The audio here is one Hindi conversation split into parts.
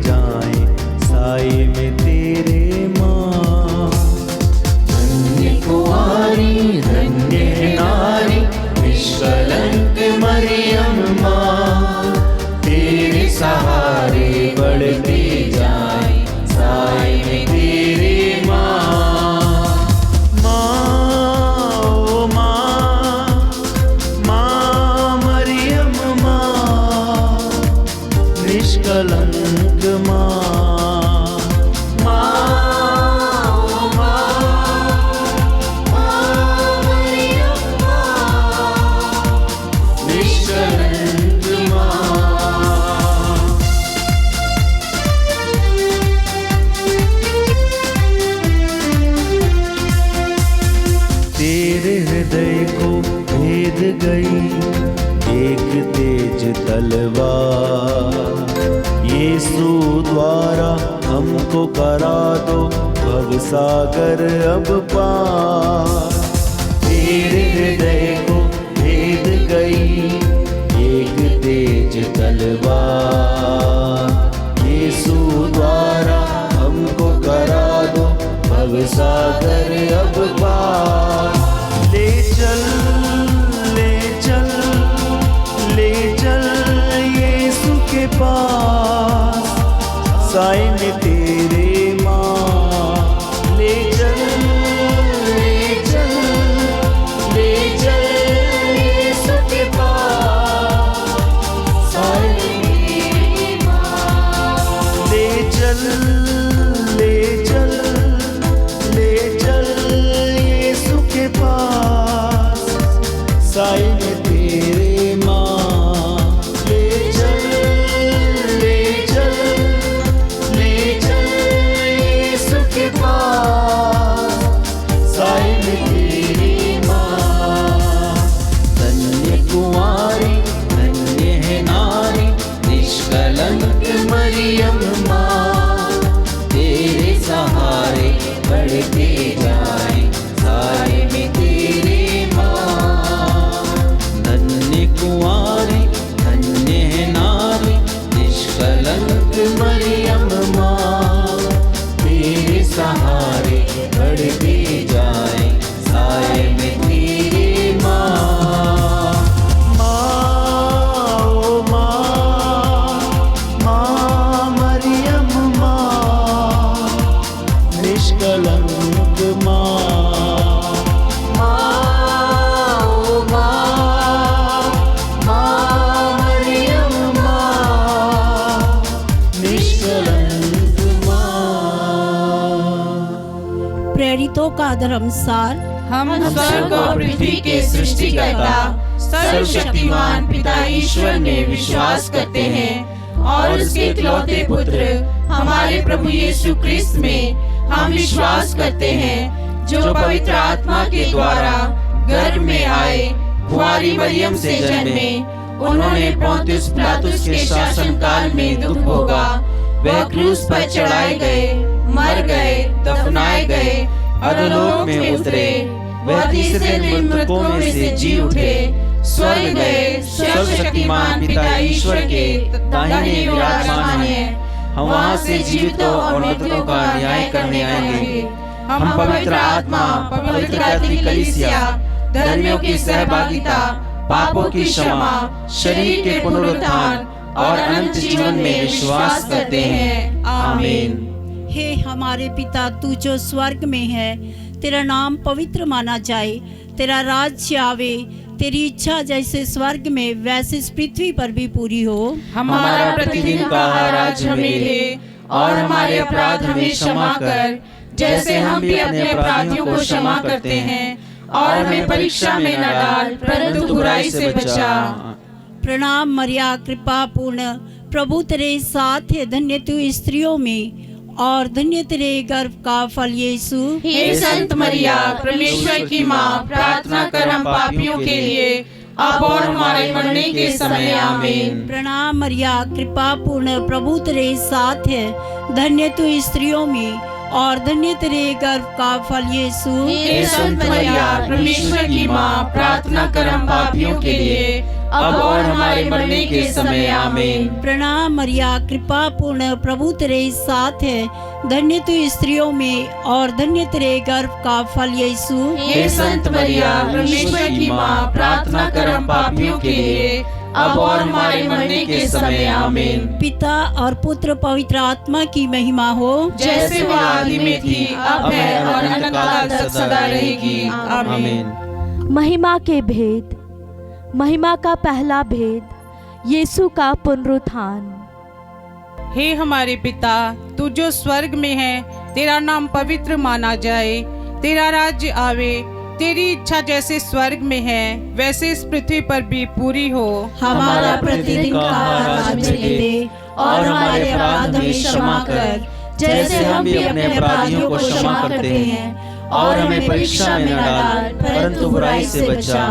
जाएं साए में तेरे माँ। धन्य कुंवारी धन्य है नारी निष्कलंक मरियम माँ, तेरे सहारे बढ़ते जाएं साए में तेरे माँ। माँ ओ माँ, माँ मरियम माँ, निष्कलंक माँ। तेरे हृदय को भेद गई एक तेज तलवार, यीशु द्वारा हमको करा दो भवसागर अब पार। तेरे हृदय को भेद गई एक तेज तलवार, यीशु द्वारा हमको करा दो भवसागर अब पार। ले चल ले चल ले चल यीशु के पास साए में तेरे माँ। ले चल ले चल ले चल यीशु के पास साए में तेरे माँ। ले चल ले चल ले चल यीशु के पास साए में तेरे माँ। ले चल ले चल ले चल यीशु के पास साए में तेरे माँ। धन्य कुंवारी धन्य है नारी निष्कलंक मरियम माँ, तेरे सहारे बढ़ते जाएं साए में तेरे माँ। धन्य कुंवारी धन्य है नारी निष्कलंक मरियम माँ, तेरे सहारे बढ़ते जाएं साए में तेरे माँ। माँ ओ माँ, माँ मरियम माँ, निष्कलंक माँ। माँ ओ माँ, माँ मरियम माँ, निष्कलंक माँ। प्रेरितों का धर्मसार। हम स्वर्ग और पृथ्वी के सृष्टिकर्ता सर्वशक्तिमान पिता ईश्वर में विश्वास करते हैं और उसके इकलौते पुत्र हमारे प्रभु यीशु क्रिस्त में हम विश्वास करते हैं, जो पवित्र आत्मा के द्वारा गर्भ में आए, कुंवारी मरियम से जन्मे। उन्होंने पोंतियुस पिलातुस के शासन काल में दुख भोगा, वह क्रूस पर चढ़ाए गए, मर गए, दफनाए गए, अधोलोक में उतरे, वह तीसरे दिन मृतकों में से जी उठे, स्वर्ग गए, सर्वशक्तिमान पिता ईश्वर के दाहिने विराजमान है। हम वहाँ से जीवितों और मृतकों का न्याय करने आएंगे। हम पवित्र आत्मा, पवित्र कैथोलिक कलीसिया, धर्मियों की सहभागिता, पापों की क्षमा, शरीर के पुनरुत्थान और अनंत जीवन में विश्वास करते हैं। आमीन। हे हमारे पिता, तू जो स्वर्ग में है, तेरा नाम पवित्र माना जाए, तेरा राज्य आवे, तेरी इच्छा जैसे स्वर्ग में वैसे इस पृथ्वी पर भी पूरी हो। हमारा प्रतिदिन का आहार आज हमें दे और हमारे अपराध हमें क्षमा कर, जैसे हम भी अपने अपराधियों को क्षमा करते हैं, और हमें परीक्षा में न डाल परंतु बुराई से बचा। प्रणाम मरिया, कृपा पूर्ण, प्रभु तेरे साथ है, धन्य तू स्त्रियों में और धन्य तेरे गर्भ का फल यीशु। हे संत मरिया, परमेश्वर की माँ, प्रार्थना कर हम पापियों के लिए अब और हमारे मरने के समय। आमीन। प्रणाम मरिया, कृपा पूर्ण, प्रभु तेरे साथ है, धन्य तू स्त्रियों में और धन्य तेरे गर्भ का फल यीशु। हे संत मरिया, परमेश्वर की माँ, प्रार्थना कर हम पापियों के लिए अब और हमारे मरने के समय आमीन। प्रणाम मरिया, कृपा पूर्ण, प्रभु तेरे साथ है। धन्य तू स्त्रियों में और धन्य तेरे गर्भ का फल यीशु। हे संत मरिया, परमेश्वर की माँ, प्रार्थना कर हम पापियों के लिए, अब और हमारे मरने के समय आमीन। पिता और पुत्र पवित्र आत्मा की महिमा हो, जैसे वह आदि में थी, अब है और अनंतकाल तक सदा रहेगी। आमीन। महिमा के भेद। महिमा का पहला भेद, यीशु का पुनरुत्थान। हे हमारे पिता, तू जो स्वर्ग में है, तेरा नाम पवित्र माना जाए, तेरा राज्य आवे, तेरी इच्छा जैसे स्वर्ग में है वैसे इस पृथ्वी पर भी पूरी हो। हमारा प्रतिदिन का आहार आज हमें दे, और हमारे अपराध हमें क्षमा कर, जैसे हम भी अपने अपराधियों को क्षमा करते हैं, और हमें परीक्षा में न डाल, परंतु बुराई से बचा।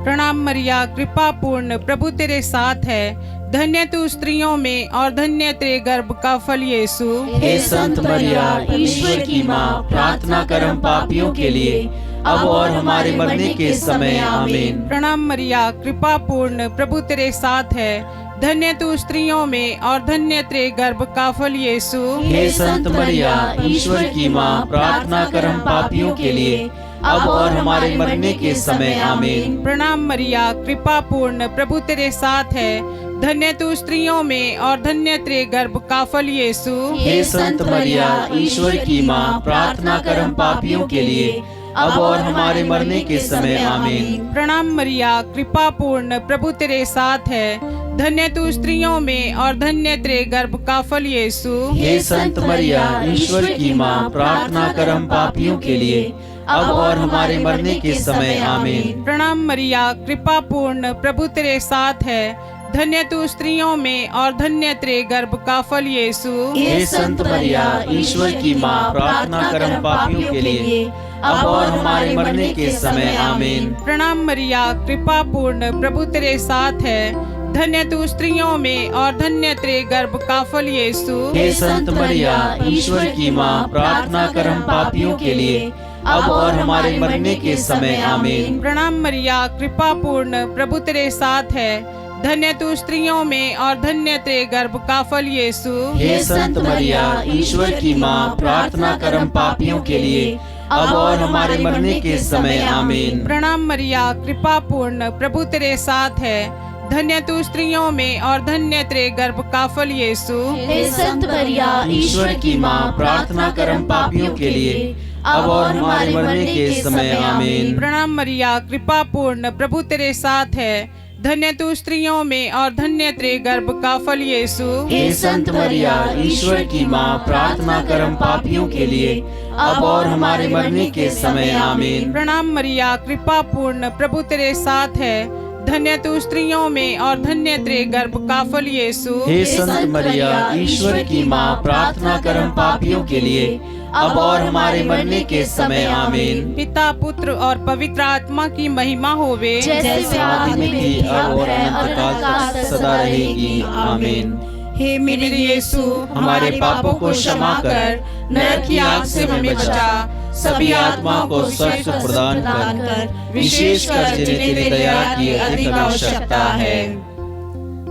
प्रणाम मरिया, कृपा पूर्ण, प्रभु तेरे साथ है। धन्य तू स्त्रियों में और धन्य तेरे गर्भ का फल यीशु। हे संत मरिया, ईश्वर की माँ, प्रार्थना कर हम पापियों के लिए, अब और हमारे मरने के समय आमीन। प्रणाम मरिया, कृपा पूर्ण, प्रभु तेरे साथ है। धन्य तू स्त्रियों में और धन्य तेरे गर्भ का फल यीशु। हे संत मरिया, ईश्वर की माँ, प्रार्थना कर हम पापियों के लिए, अब और हमारे मरने के समय आमीन। प्रणाम मरिया, कृपा पूर्ण, प्रभु तेरे साथ है। धन्य तू स्त्रियों में और धन्य तेरे गर्भ का फल यीशु। हे संत मरिया, ईश्वर की माँ, प्रार्थना कर हम पापियों के लिए, अब और हमारे मरने के समय आमीन। प्रणाम मरिया, कृपा पूर्ण, प्रभु तेरे साथ है। धन्य तू स्त्रियों में और धन्य तेरे गर्भ का फल यीशु। हे संत मरिया, ईश्वर की माँ, प्रार्थना कर हम पापियों के लिए, अब और हमारे मरने के समय आमीन। प्रणाम मरिया, कृपा पूर्ण, प्रभु तेरे साथ है। धन्य तू स्त्रियों में और धन्य तेरे गर्भ का फल यीशु। हे संत मरिया, ईश्वर की माँ, प्रार्थना कर हम पापियों के लिए, अब और हमारे मरने के समय आमीन। प्रणाम मरिया, कृपा पूर्ण, प्रभु तेरे साथ है। धन्य तू स्त्रियों में और धन्य तेरे गर्भ का फल यीशु। हे संत मरिया, ईश्वर की माँ, प्रार्थना कर हम पापियों के लिए, अब और हमारे मरने के समय आमीन। प्रणाम मरिया, कृपा पूर्ण, प्रभु तेरे साथ है। धन्य तू स्त्रियों में और धन्य तेरे गर्भ का फल यीशु। हे संत मरिया, ईश्वर की माँ, प्रार्थना कर हम पापियों के लिए, अब और हमारे मरने के समय आमीन। प्रणाम मरिया, कृपा पूर्ण, प्रभु तेरे साथ है। धन्य तू स्त्रियों में और धन्य तेरे गर्भ का फल यीशु। हे संत मरिया, ईश्वर की माँ, प्रार्थना कर हम पापियों के लिए, अब और हमारे मरने के समय आमीन। प्रणाम मरिया, कृपा पूर्ण, प्रभु तेरे साथ है। धन्य तू स्त्रियों में और धन्य तेरे गर्भ का फल यीशु। हे संत मरिया, ईश्वर की माँ, प्रार्थना कर हम पापियों के लिए, अब और हमारे मरने के समय आमीन। प्रणाम मरिया, कृपा पूर्ण, प्रभु तेरे साथ है। धन्य तू स्त्रियों में और धन्य तेरे गर्भ का फल यीशु। हे संत मरिया, ईश्वर की माँ, प्रार्थना कर हम पापियों के लिए, अब और हमारे मरने के समय आमीन। पिता, पुत्र और पवित्र आत्मा की महिमा होवे, जैसे आदि में थी, अब और अनंतकाल तक सदा रहेगी। आमीन। हे मेरे यीशु, हमारे पापों को क्षमा कर, नरक की आग से हमें बचा, सभी आत्माओं को स्वर्ग सुख प्रदान कर, विशेषकर जिन्हें तेरी दया की अधिक आवश्यकता है।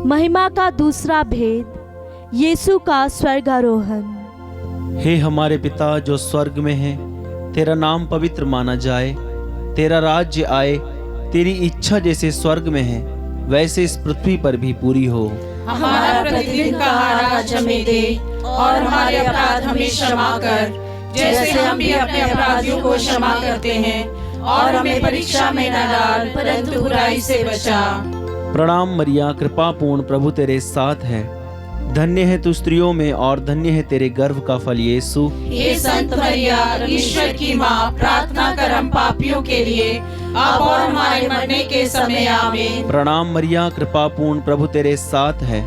महिमा का दूसरा भेद, यीशु का स्वर्गारोहण। हे हमारे पिता जो स्वर्ग में है, तेरा नाम पवित्र माना जाए, तेरा राज्य आए, तेरी इच्छा जैसे स्वर्ग में है वैसे इस पृथ्वी पर भी पूरी हो। हमारा प्रतिदिन का आहार आज हमें दे, और हमारे अपराध हमें क्षमा कर, जैसे हम भी अपने अपराधियों को क्षमा करते हैं, और हमें परीक्षा में न डाल, परंतु बुराई से बचा। प्रणाम मरिया, कृपा पूर्ण, प्रभु तेरे साथ है। धन्य है तू स्त्रियों में और धन्य है तेरे गर्भ का फल यीशु। हे संत मरिया, ईश्वर की माँ, प्रार्थना कर हम पापियों के लिए, अब और हमारे मरने के समय आमीन। प्रणाम मरिया, कृपा पूर्ण, प्रभु तेरे साथ है।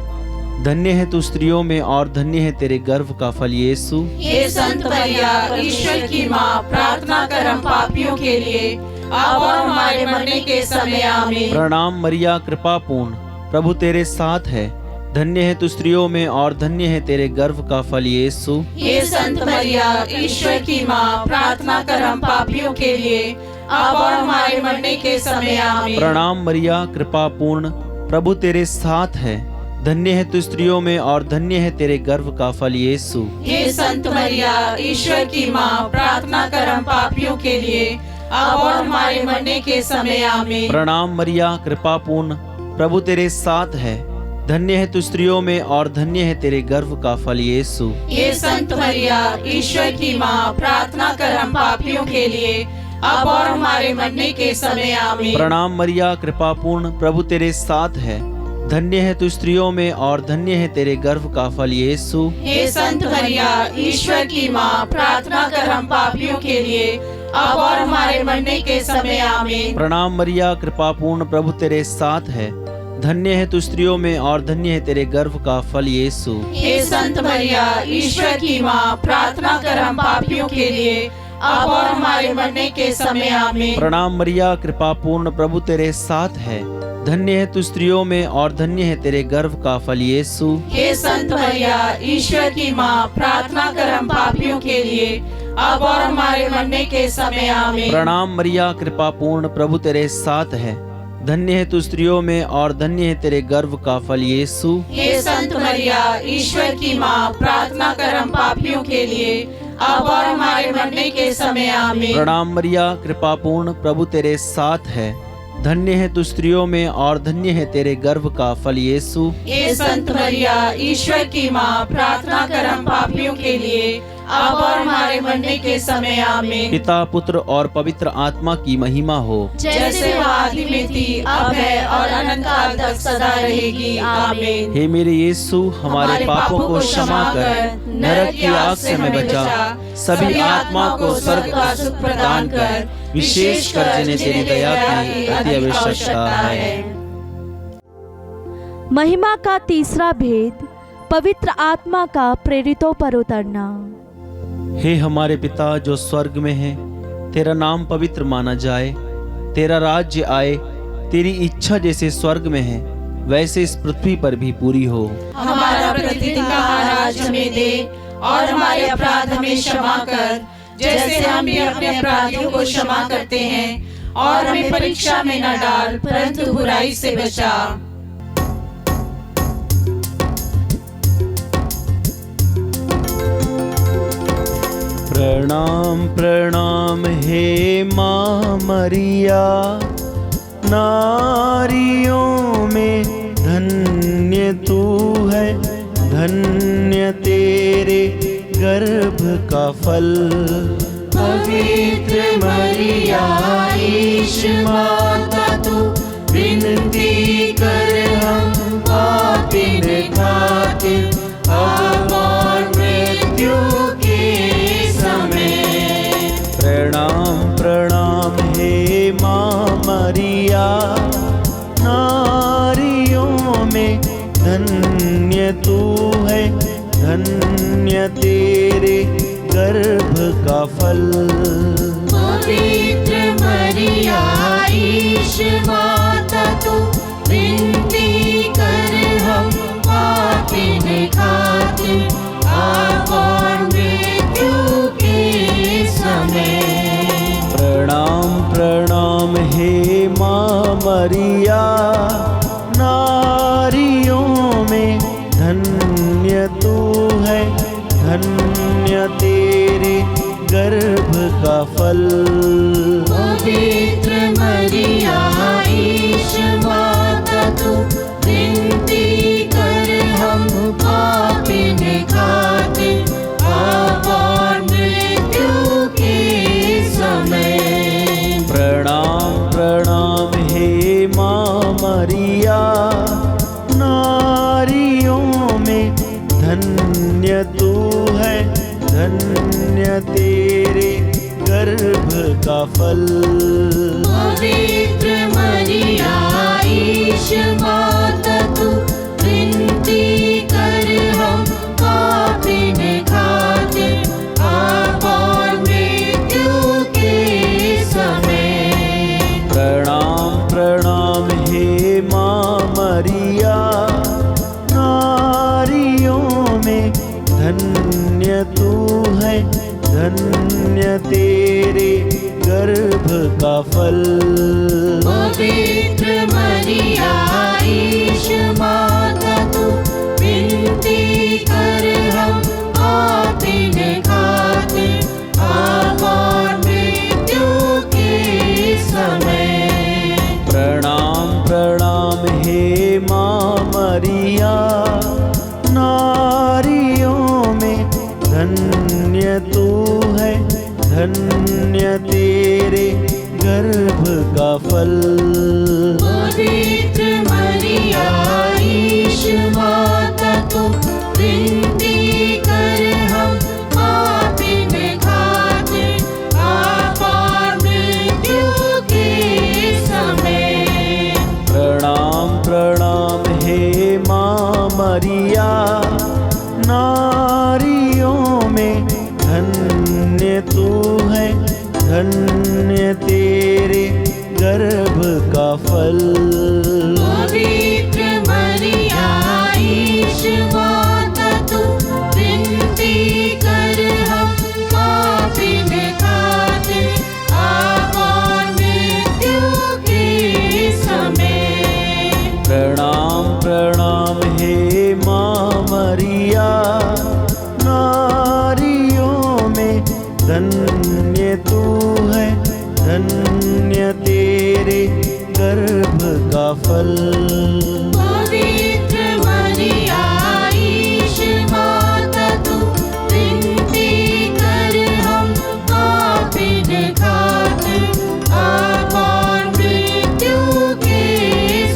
धन्य है तू स्त्रियों में और धन्य है तेरे गर्भ का फल यीशु। हे संत मरिया, ईश्वर की माँ, प्रार्थना कर हम पापियों के लिए, अब और हमारे मरने के समय आमीन। प्रणाम मरिया, कृपा पूर्ण, प्रभु तेरे साथ है। धन्य है तू स्त्रियों में और धन्य है तेरे गर्भ का फल यीशु। हे संत मरिया, ईश्वर की माँ, प्रार्थना कर हम पापियों के लिए, अब और हमारे मरने के समय आमीन। प्रणाम मरिया, कृपा पूर्ण, प्रभु तेरे साथ है। धन्य है तू स्त्रियों में और धन्य है तेरे गर्भ का फल यीशु। हे संत मरिया, ईश्वर की माँ, प्रार्थना कर हम पापियों के लिए, अब और हमारे मरने के समय आमीन। प्रणाम मरिया, कृपा पूर्ण, प्रभु तेरे साथ है। धन्य है तू स्त्रियों में और धन्य है तेरे गर्भ का फल यीशु। हे संत मरिया, ईश्वर की माँ, प्रार्थना कर हम पापियों के लिए, अब और हमारे मरने के समय आमीन। प्रणाम मरिया, कृपा पूर्ण, प्रभु तेरे साथ है। धन्य है तू स्त्रियों में और धन्य है तेरे गर्भ का फल यीशु। हे संत मरिया, ईश्वर की माँ, प्रार्थना कर हम पापियों के लिए, अब और हमारे मरने के समय आमीन। प्रणाम मरिया, कृपा पूर्ण, प्रभु तेरे साथ है। धन्य है तू स्त्रियों में और धन्य है तेरे गर्भ का फल यीशु। हे संत मरिया, ईश्वर की माँ, प्रार्थना कर हम पापियों के लिए, अब और हमारे मरने के समय आमीन। प्रणाम मरिया, कृपा पूर्ण, प्रभु तेरे साथ है। धन्य है तू स्त्रियों में और धन्य है तेरे गर्भ का फल यीशु। हे संत मरिया, ईश्वर की माँ, प्रार्थना कर हम पापियों के लिए, अब और हमारे मरने के समय आमीन। प्रणाम मरिया, कृपा पूर्ण, प्रभु तेरे साथ है। धन्य है तू स्त्रियों में और धन्य है तेरे गर्भ का फल यीशु। हे संत मरिया, ईश्वर की माँ, प्रार्थना कर हम पापियों के लिए, अब और हमारे मरने के समय आमीन। प्रणाम मरिया, कृपा पूर्ण, प्रभु तेरे साथ है। धन्य है तू स्त्रियों में और धन्य है तेरे गर्भ का फल यीशु। हे संत मरिया, ईश्वर की माँ, प्रार्थना कर हम पापियों के लिए, अब और हमारे मरने के समय आमीन। पिता, पुत्र और पवित्र आत्मा की महिमा हो, जैसे वो आदि में थी, अब है और अनंत काल तक सदा रहेगी आमीन। हे मेरे यीशु, हमारे पापों को क्षमा कर, नरक की आग से हमें बचा, सभी आत्मा को स्वर्ग का सुख प्रदान कर, विशेषकर जिन्हें तेरी दया की अति आवश्यकता है। महिमा का तीसरा भेद, पवित्र आत्मा का प्रेरितों पर उतरना। हे हमारे पिता जो स्वर्ग में है, तेरा नाम पवित्र माना जाए, तेरा राज्य आए, तेरी इच्छा जैसे स्वर्ग में है वैसे इस पृथ्वी पर भी पूरी हो। हमारा प्रतिदिन का आहार आज हमें दे, और हमारे अपराध हमें क्षमा कर, जैसे हम भी अपने अपराधियों को क्षमा करते हैं, और हमें परीक्षा में न डाल, परंतु बुराई से बचा। प्रणाम प्रणाम हे माँ मरिया, नारियों में धन्य तू है, धन्य तेरे गर्भ का फल। पवित्र मरिया, ईश माता तू, विनती कर हम पापिन खातिर, अब और मृत्यु के समय। प्रणाम प्रणाम हे माँ मरिया, नारियों में धन्य तू है, धन्य तेरे गर्भ का फल। पवित्र मरिया, ईश माता तू, विनती कर हम पापिन खातिर, अब और मृत्यु के समय। प्रणाम प्रणाम हे माँ मरिया, नारियों में धन्य तू है, धन्य तेरे गर्भ का फल। पवित्र मरिया, ईश माता तू, विनती कर हम पापिन खातिर, अब और मृत्यु के समय। प्रणाम प्रणाम हे माँ मरिया, नारियों में धन्य तू है, धन्य तेरे गर्भ का फल। पवित्र मरिया, ईश माता तू, विनती कर हम पापिन खातिर, अब और मृत्यु के समय। प्रणाम प्रणाम हे माँ मरिया, नारियों में धन्य तू है, धन्य तेरे गर्भ का फल। पवित्र मरिया ईश माता तू विनती कर हम पापिन खातिर अब और मृत्यु के समय। प्रणाम प्रणाम हे माँ मरिया, नारियों में धन्य तू है, धन्य तेरे गर्भ का फल। पवित्र मरिया ईश माता तू विनती कर हम पापिन खातिर अब और मृत्यु के समय। प्रणाम प्रणाम हे माँ मरिया, नारियों में धन्य तू है, धन्य तेरे गर्भ का फल। पवित्र मरिया ईश माता तू विनती कर हम पापिन खातिर अब और मृत्यु के समय। प्रणाम प्रणाम हे माँ मरिया, नारियों में धन्य तू है, धन्य तेरे गर्भ का फल। पवित्र मरिया ईश माता तू विनती कर हम पापिन खातिर अब और मृत्यु के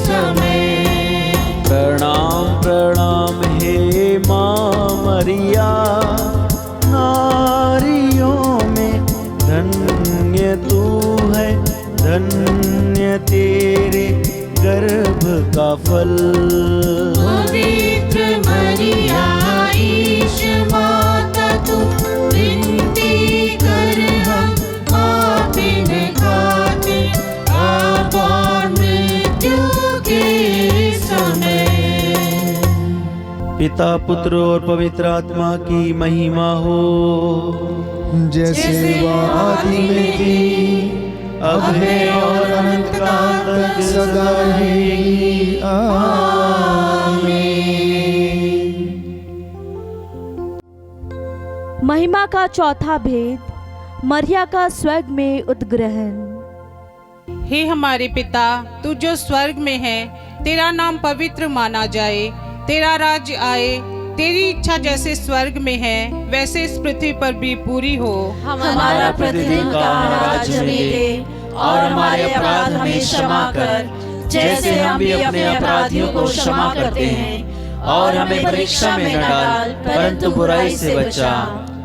समय। प्रणाम प्रणाम हे माँ मरिया, नारियों में धन्य तू है, धन्य तेरे गर्भ का फल। पवित्र मरिया ईश माता तू विनती कर हम पापिन खातिर अब और मृत्यु के समय। पिता पुत्र और पवित्र आत्मा की महिमा हो, जैसे वह आदि में थी, अब है और अनंत काल तक सदा रहेगी। आमीन। महिमा का चौथा भेद, मरिया का स्वर्ग में उद्ग्रहण। हे हमारे पिता, तू जो स्वर्ग में है, तेरा नाम पवित्र माना जाए, तेरा राज्य आए, तेरी इच्छा जैसे स्वर्ग में है वैसे इस पृथ्वी पर भी पूरी हो। हमारा प्रतिदिन का आज हमें दे, और हमारे अपराध हमें क्षमा कर, जैसे हम भी अपने अपराधियों को क्षमा करते हैं, और हमें परीक्षा में न डाल, परंतु बुराई से बचा।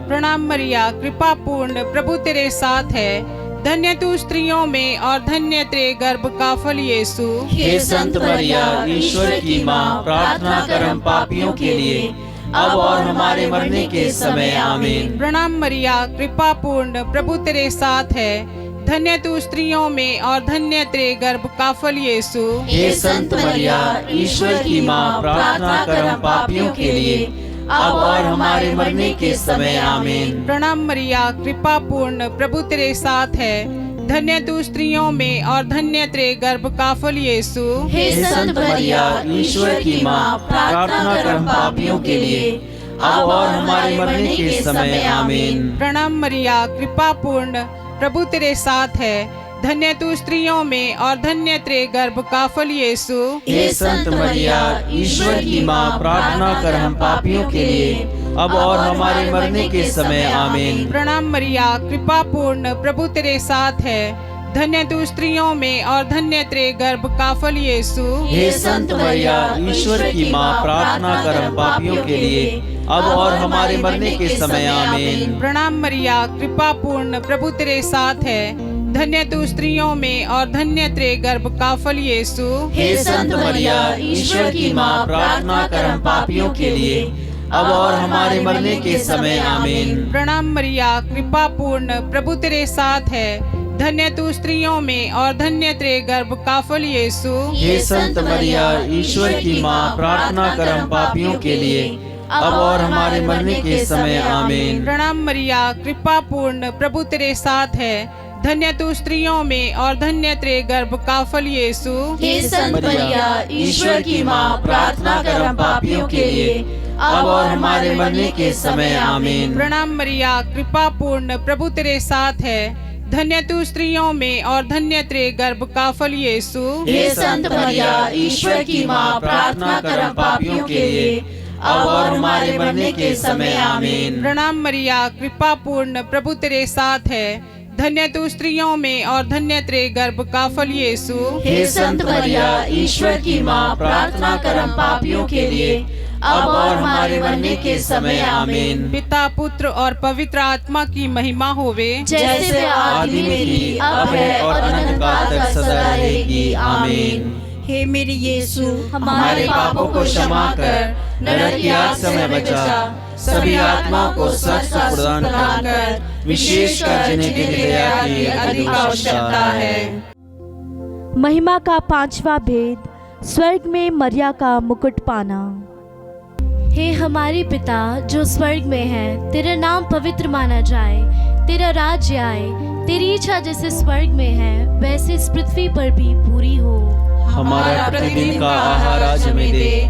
प्रणाम मरिया, कृपा पूर्ण, प्रभु तेरे साथ है, धन्य तू स्त्रियों में और धन्य तेरे गर्भ का फल यीशु। हे संत मरिया, ईश्वर की माँ, प्रार्थना कर हम पापियों के लिए, अब और हमारे मरने के समय। आमीन। प्रणाम मरिया, कृपा पूर्ण, प्रभु तेरे साथ है, धन्य तू स्त्रियों में और धन्य तेरे गर्भ का फल यीशु। हे संत मरिया, ईश्वर की माँ, प्रार्थना कर हम पापियों के लिए, अब और हमारे मरने के समय। आमीन। प्रणाम मरिया, कृपा पूर्ण, प्रभु तेरे साथ है, धन्य तू स्त्रियों में और धन्य तेरे गर्भ का फल यीशु। हे संत मरिया, ईश्वर की माँ, प्रार्थना कर हम पापियों के लिए, अब और हमारे मरने के समय। आमीन। प्रणाम मरिया, कृपा पूर्ण, प्रभु तेरे साथ है, धन्य तू स्त्रियों में और धन्य तेरे गर्भ का फल यीशु। हे संत मरिया, ईश्वर की माँ, प्रार्थना कर हम पापियों के लिए, अब और हमारे मरने के समय। आमीन। प्रणाम मरिया, कृपा पूर्ण, प्रभु तेरे साथ है, धन्य तू स्त्रियों में और धन्य तेरे गर्भ का फल यीशु। हे संत मरिया, ईश्वर की माँ, प्रार्थना कर हम पापियों के लिए, अब और हमारे मरने के समय। आमीन। प्रणाम मरिया, कृपा पूर्ण, प्रभु तेरे साथ है, धन्य तू स्त्रियों में और धन्य तेरे गर्भ का फल यीशु। हे संत मरिया, ईश्वर की माँ, प्रार्थना कर हम पापियों के लिए, अब और हमारे मरने के समय। आमीन। प्रणाम मरिया, कृपा पूर्ण, प्रभु तेरे साथ है, धन्य तू स्त्रियों में और धन्य तेरे गर्भ का फल यीशु। हे संत मरिया, ईश्वर की माँ, प्रार्थना कर हम पापियों के लिए, अब और हमारे मरने के समय। आमीन। प्रणाम मरिया, कृपा पूर्ण, प्रभु तेरे साथ है, धन्य तू स्त्रियों में और धन्य तेरे गर्भ का फल यीशु। हे संत मरिया, ईश्वर की माँ, प्रार्थना कर हम पापियों के लिए, अब और हमारे मरने के समय। आमीन। प्रणाम मरिया, कृपा पूर्ण, प्रभु तेरे साथ है। धन्य तू स्त्रियों में और धन्य तेरे गर्भ का फल यीशु। हे संत मरिया, ईश्वर की माँ, प्रार्थना कर हम पापियों के लिए, अब और हमारे मरने के समय। आमीन। प्रणाम मरिया, कृपा पूर्ण, प्रभु तेरे साथ है। धन्य तू स्त्रियों में और धन्य तेरे गर्भ का फल यीशु। हे संत मरिया, ईश्वर की माँ, प्रार्थना कर हम पापियों के लिए, अब और हमारे मरने के समय। आमीन। पिता, पुत्र और पवित्र आत्मा की महिमा होवे, जैसे आदि में थी, अब है और अनंत काल तक सदा रहेगी। आमीन। हे मेरे यीशु, हमारे पापों को क्षमा कर, नरक की आग से हमें बचा, सभी आत्माओं को स्वर्ग का सुख प्रदान कर, विशेषकर जिन्हें तेरी दया की अधिक आवश्यकता है। महिमा का पांचवा भेद, स्वर्ग में मरिया का मुकुट पाना। हे हमारे पिता जो स्वर्ग में है, तेरा नाम पवित्र माना जाए, तेरा राज्य आए, तेरी इच्छा जैसे स्वर्ग में है वैसे इस पृथ्वी पर भी पूरी हो। हमारा प्रतिदिन का आहार आज हमें दे,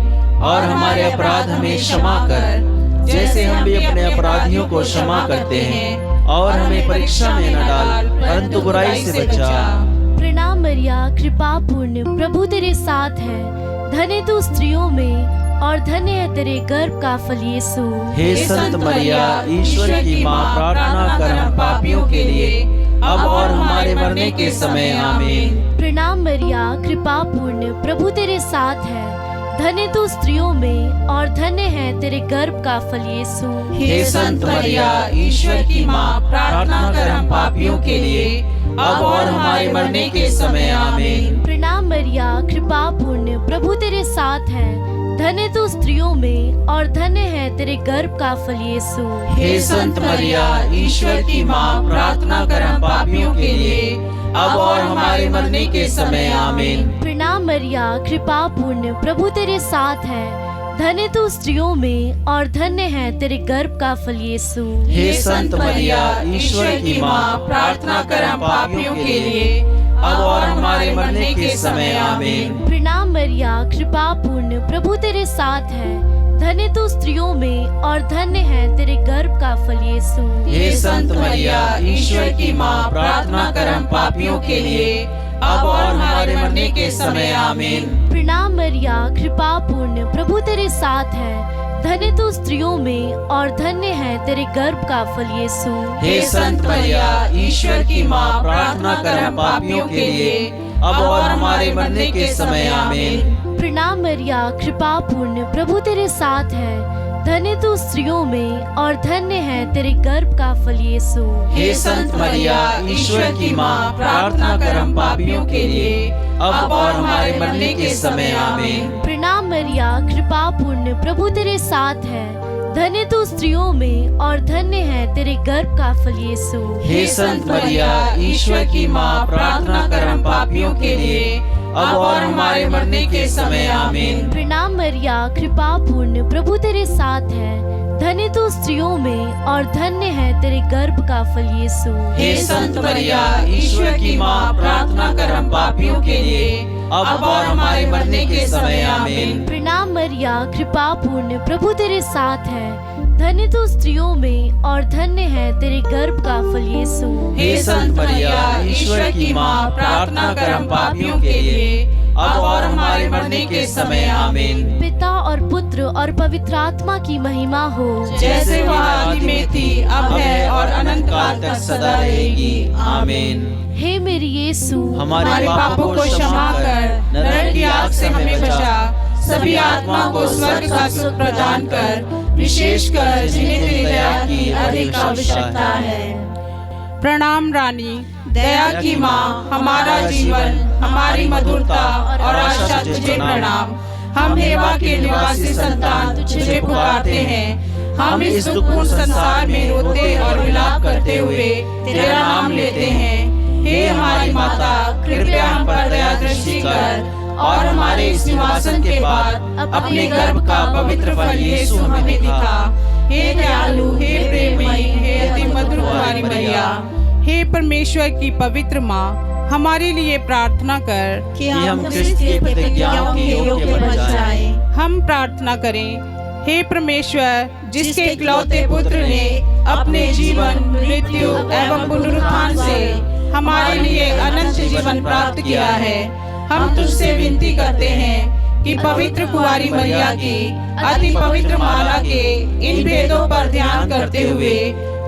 और हमारे अपराध हमें क्षमा कर, जैसे हम भी अपने अपराधियों को क्षमा करते हैं, और हमें परीक्षा में न डाल, परंतु बुराई से बचा। प्रणाम मरिया, कृपा पूर्ण, प्रभु तेरे साथ है। धन्य तू स्त्रियों में और धन्य है तेरे गर्भ का फल यीशु। हे संत मरिया, ईश्वर की माँ, प्रार्थना कर हम पापियों के लिए, अब और हमारे मरने के समय। आमीन। प्रणाम मरिया, कृपा पूर्ण, प्रभु तेरे साथ है। धन्य तू स्त्रियों में और धन्य है तेरे गर्भ का फल यीशु। हे संत मरिया, ईश्वर की माँ, प्रार्थना कर हम पापियों के लिए, अब और हमारे मरने के समय। आमीन। प्रणाम मरिया, कृपा पूर्ण, प्रभु तेरे साथ है। धन्य तू स्त्रियों में और धन्य है तेरे गर्भ का फल यीशु। हे संत मरिया, ईश्वर की माँ, प्रार्थना कर हम पापियों के लिए, अब और हमारे मरने के समय। आमीन। प्रणाम मरिया, कृपा पूर्ण, प्रभु तेरे साथ है। धन्य तू स्त्रियों में और धन्य है तेरे गर्भ का फल यीशु। हे संत मरिया, ईश्वर की माँ, प्रार्थना कर हम पापियों के लिए, अब और हमारे मरने के समय। आमीन। प्रणाम मरिया, कृपा पूर्ण, प्रभु तेरे साथ है। धन्य तू स्त्रियों में और धन्य है तेरे गर्भ का फल यीशु। हे संत मरिया, ईश्वर की माँ, प्रार्थना कर हम पापियों के लिए, अब और हमारे मरने के समय। आमीन। प्रणाम मरिया, कृपा पूर्ण, प्रभु तेरे साथ है। धन्य तू स्त्रियों में और धन्य है तेरे गर्भ का फल यीशु। हे संत मरिया, ईश्वर की माँ, प्रार्थना कर हम पापियों के लिए, अब और हमारे मरने के समय। आमीन। प्रणाम मरिया, कृपा पूर्ण, प्रभु तेरे साथ है। धन्य तू स्त्रियों में और धन्य है तेरे गर्भ का फल यीशु। हे संत मरिया, ईश्वर की माँ, प्रार्थना कर हम पापियों के लिए, अब और हमारे मरने के समय। आमीन। प्रणाम मरिया, कृपा पूर्ण, प्रभु तेरे साथ है। धन्य तू स्त्रियों में और धन्य है तेरे गर्भ का फल यीशु। हे संत मरिया, ईश्वर की माँ, प्रार्थना कर हम पापियों के लिए, अब और हमारे मरने के समय। आमीन। प्रणाम मरिया, कृपा पूर्ण, प्रभु तेरे साथ है। धन्य तू स्त्रियों में और धन्य है तेरे गर्भ का फल यीशु। हे संत मरिया, ईश्वर की माँ, प्रार्थना कर हम पापियों के लिए, अब और हमारे मरने के समय। आमीन। प्रणाम मरिया, कृपा पूर्ण, प्रभु तेरे साथ है। धन्य तू स्त्रियों में और धन्य है तेरे गर्भ का फल यीशु। हे संत मरिया, ईश्वर की माँ, प्रार्थना कर हम पापियों के लिए, अब और हमारे मरने के समय। आमीन। पिता और पुत्र और पवित्र आत्मा की महिमा हो, जैसे वह आदि में थी, अब है और अनंत काल तक सदा रहेगी। आमीन। हे मेरे यीशु, हमारे पापों को क्षमा कर, नरक की आग से हमें बचा, सभी आत्माओं को स्वर्ग का सुख प्रदान कर, विशेषकर जिन्हें तेरी दया की अधिक आवश्यकता है। प्रणाम रानी, दया की माँ, हमारा जीवन, हमारी मधुरता और आशा तुझे प्रणाम। हम हेवा के निवासी संतान तुझे पुकारते हैं। हम इस दुखपूर्ण संसार में रोते और विलाप करते हुए तेरा नाम लेते हैं। हे हमारी माता, कृपया हम पर दया दृष्टि कर और हमारे इस निवासन के बाद अपने गर्भ का पवित्र फल यीशु हमें दिखा। हे दयालु, हे प्रेममयी, हे अति मधुर कुमारी मरिया, हे परमेश्वर की पवित्र माँ, हमारे लिए प्रार्थना कर कि हम क्रिस्त की प्रतिज्ञाओं के योग्य बन जाएं। हम प्रार्थना करें। हे परमेश्वर, जिसके इकलौते पुत्र ने अपने जीवन, मृत्यु एवं पुनरुत्थान से हमारे लिए अनंत जीवन प्राप्त किया है, हम तुझसे विनती करते हैं कि पवित्र कुंवारी मरिया की अति पवित्र माला के इन भेदों पर ध्यान करते हुए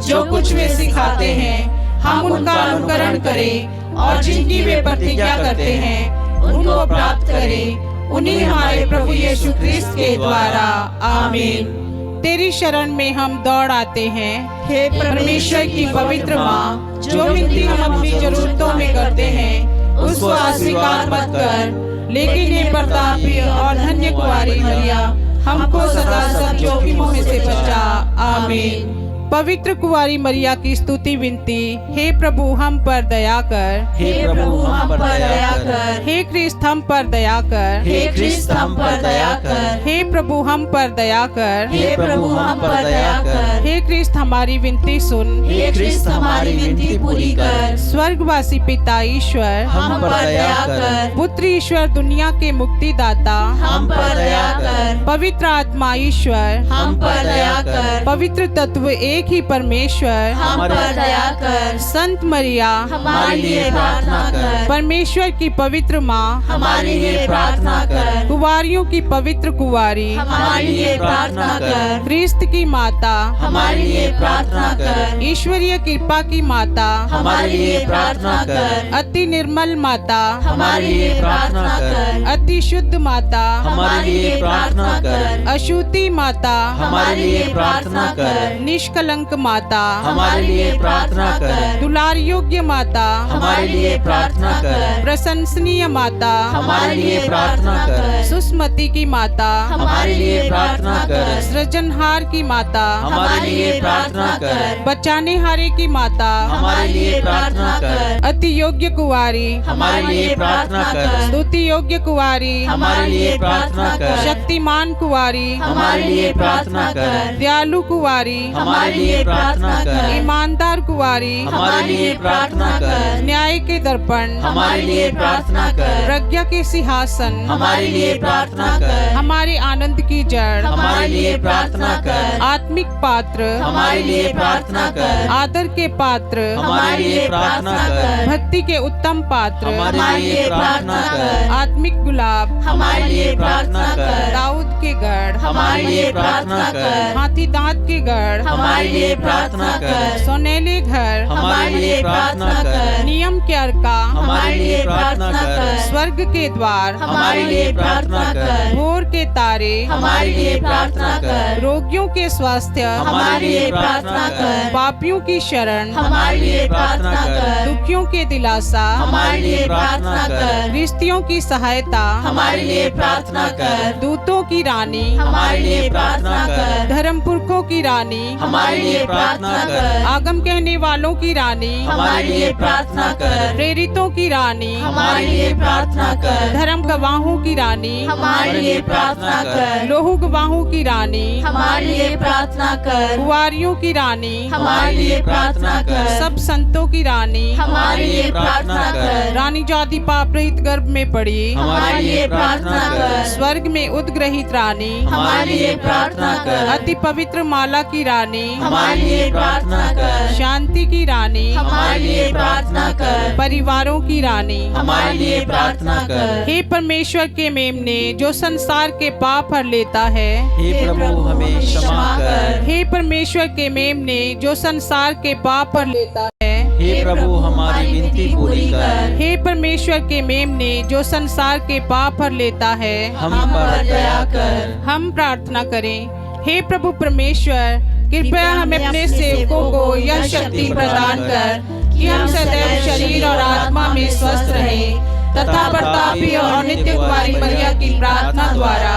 जो कुछ वे सिखाते हैं, हम उनका अनुकरण करें और जिनकी वे प्रतिज्ञा करते हैं उनको प्राप्त करें। उन्हीं हमारे प्रभु यीशु क्रिस्त के द्वारा, आमीन। तेरी शरण में हम दौड़ आते हैं। हे परमेश्वर की पवित्र माँ, जो विनती हम अपनी जरूरतों में करते हैं उसको अस्वीकार मत कर, लेकिन ये प्रतापी और धन्य कुंवारी मरिया, हमको सदा सब जोखिमों में से बचा। आमीन। पवित्र कुंवारी मरिया की स्तुति विनती। हे प्रभु, हम पर दया कर। हे प्रभु, हम पर दया कर। हे क्रिस्त, हम पर दया कर। हे क्रिस्त, हम पर दया कर। हे प्रभु, हम पर दया कर। हे प्रभु, हम पर दया कर। हे क्रिस्त, हमारी विनती सुन। हे क्रिस्त, हमारी विनती पूरी कर। स्वर्गवासी पिता ईश्वर, हम पर दया कर। पुत्र ईश्वर, दुनिया के मुक्तिदाता, हम पर दया कर। पवित्र आत्मा ईश्वर, हम पर दया कर। पवित्र तत्व एक ही परमेश्वर, हम पर दया कर। संत मरिया, हमारे लिए प्रार्थना कर। परमेश्वर की पवित्र माँ, हमारे लिए प्रार्थना कर। कुंवारियों की पवित्र कुंवारी, हमारे लिए प्रार्थना कर। क्रिस्त की माता, हमारे लिए प्रार्थना कर। ईश्वरीय कृपा की माता, हमारे लिए प्रार्थना कर। अति निर्मल माता, हमारे लिए प्रार्थना कर। अति शुद्ध माता, हमारे लिए प्रार्थना कर। अशुद्धि माता, हमारे लिए प्रार्थना कर। निष्कलंक माता, हमारे लिए प्रार्थना कर। दुलार योग्य माता, हमारे लिए प्रार्थना कर। प्रशंसनीय माता, हमारे लिए प्रार्थना कर। सुस्मति की माता, हमारे लिए प्रार्थना कर। सृजनहार की माता, हमारे लिए प्रार्थना कर। बचाने हारे की माता, हमारे लिए प्रार्थना कर। अति योग्य कुंवारी, हमारे लिए प्रार्थना कर। स्तुति योग्य कुंवारी, हमारे लिए प्रार्थना कर। शक्तिमान कुंवारी, हमारे लिए प्रार्थना कर। दयालु कुंवारी, हमारे लिए प्रार्थना कर। ईमानदार कुंवारी, हमारे लिए प्रार्थना कर। न्याय के दर्पण, हमारे लिए प्रार्थना कर। प्रज्ञा के सिंहासन, हमारे लिए प्रार्थना कर। हमारे आनंद की जड़, हमारे लिए प्रार्थना कर। आत्मिक पात्र, हमारे लिए प्रार्थना कर। आदर के पात्र, हमारे लिए प्रार्थना कर। भक्ति के उत्तम पात्र, हमारे लिए प्रार्थना कर। आत्मिक गुलाब, हमारे लिए प्रार्थना कर। दाऊद के गढ़, हमारे लिए प्रार्थना कर। हाथी दांत के गढ़, हमारे लिए प्रार्थना कर। सोनेले घर, हमारे लिए प्रार्थना कर। नियम के अर्का, हमारे लिए प्रार्थना कर। स्वर्ग के द्वार, हमारे लिए प्रार्थना कर। भोर के तारे, हमारे लिए प्रार्थना कर। रोगियों के स्वास्थ्य, हमारे लिए प्रार्थना कर। पापियों की शरण, हमारे लिए प्रार्थना कर। दुखियों के दिलासा, हमारे लिए प्रार्थना कर। रिश्तियों की सहायता, हमारे लिए प्रार्थना कर। दूतों की रानी, हमारे लिए प्रार्थना कर। धर्म पुरखों की रानी, हमारे लिए प्रार्थना कर। आगम कहने वालों की रानी, हमारे लिए प्रार्थना कर। प्रेरितों की रानी, हमारे लिए प्रार्थना कर। धर्म गवाहों की रानी, हमारे लिए प्रार्थना कर। लोहू गवाहों की रानी, हमारे लिए प्रार्थना कर। कुंवारियों की रानी, हमारे लिए प्रार्थना कर। सब संतों की रानी, हमारे लिए प्रार्थना कर। रानी जाति पाप रहित गर्भ में पड़ी, हमारे लिए प्रार्थना कर। स्वर्ग में उद्ग्रहित रानी, हमारे लिए प्रार्थना कर। अति पवित्र माला की रानी, हमारे लिए प्रार्थना कर। शांति की रानी, हमारे लिए प्रार्थना कर। परिवारों की रानी, हमारे लिए प्रार्थना कर। हे परमेश्वर के मेमने, जो संसार के पाप हर लेता है, हे प्रभु, हमें क्षमा कर। हे परमेश्वर के मेमने, जो संसार के पाप हर लेता है, हे प्रभु, हमारी विनती पूरी कर। हे परमेश्वर के मेमने, जो संसार के पाप हर लेता है, हम पर दया कर। हम प्रार्थना करें। हे प्रभु परमेश्वर, कृपया हमें अपने सेवकों को यह शक्ति प्रदान कर कि हम सदैव शरीर और आत्मा में स्वस्थ रहें तथा प्रतापी और नित्य कुंवारी मरिया की प्रार्थना द्वारा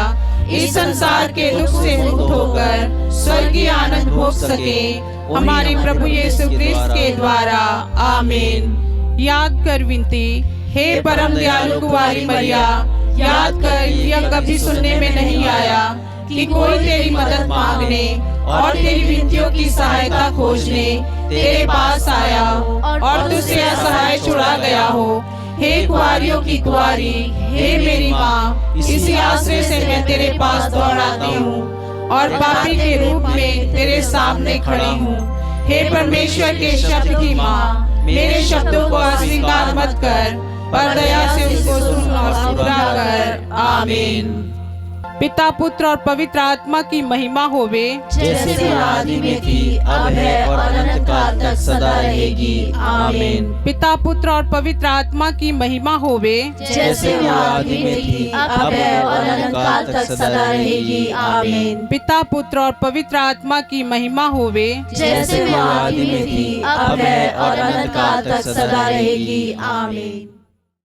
इस संसार के दुख से मुक्त होकर स्वर्गीय आनंद भोग सके, हमारे प्रभु यीशु क्रिस्त के द्वारा। आमीन। याद कर विनती। हे परम दयालु कुंवारी मरिया, याद कर, यह कभी सुनने में नहीं आया कि कोई तेरी मदद मांगने और तेरी विनतियों की सहायता खोजने तेरे पास आया और तुझसे असहाय छुड़ा गया हो। हे कुंवारियों की कुंवारी, हे मेरी माँ, इसी आश्रय से मैं तेरे पास दौड़ आती हूँ और पापी के रूप में तेरे सामने खड़ी हूँ। हे परमेश्वर के शब्द की माँ, मेरे शब्दों को अस्वीकार मत कर, पर दया से उसको सुन और पूरा कर। आमीन। पिता, पुत्र और पवित्र आत्मा की महिमा होवे, जैसे आदि में थी, अब है और अनंत काल तक सदा रहेगी। आमीन। पिता, पुत्र और पवित्र आत्मा की महिमा होवे, जैसे आदि में थी, अब है और अनंत काल तक सदा रहेगी। आमीन। पिता, पुत्र और पवित्र आत्मा की महिमा होवे, जैसे आदि में थी, अब है और अनंत काल तक सदा रहेगी। आमीन।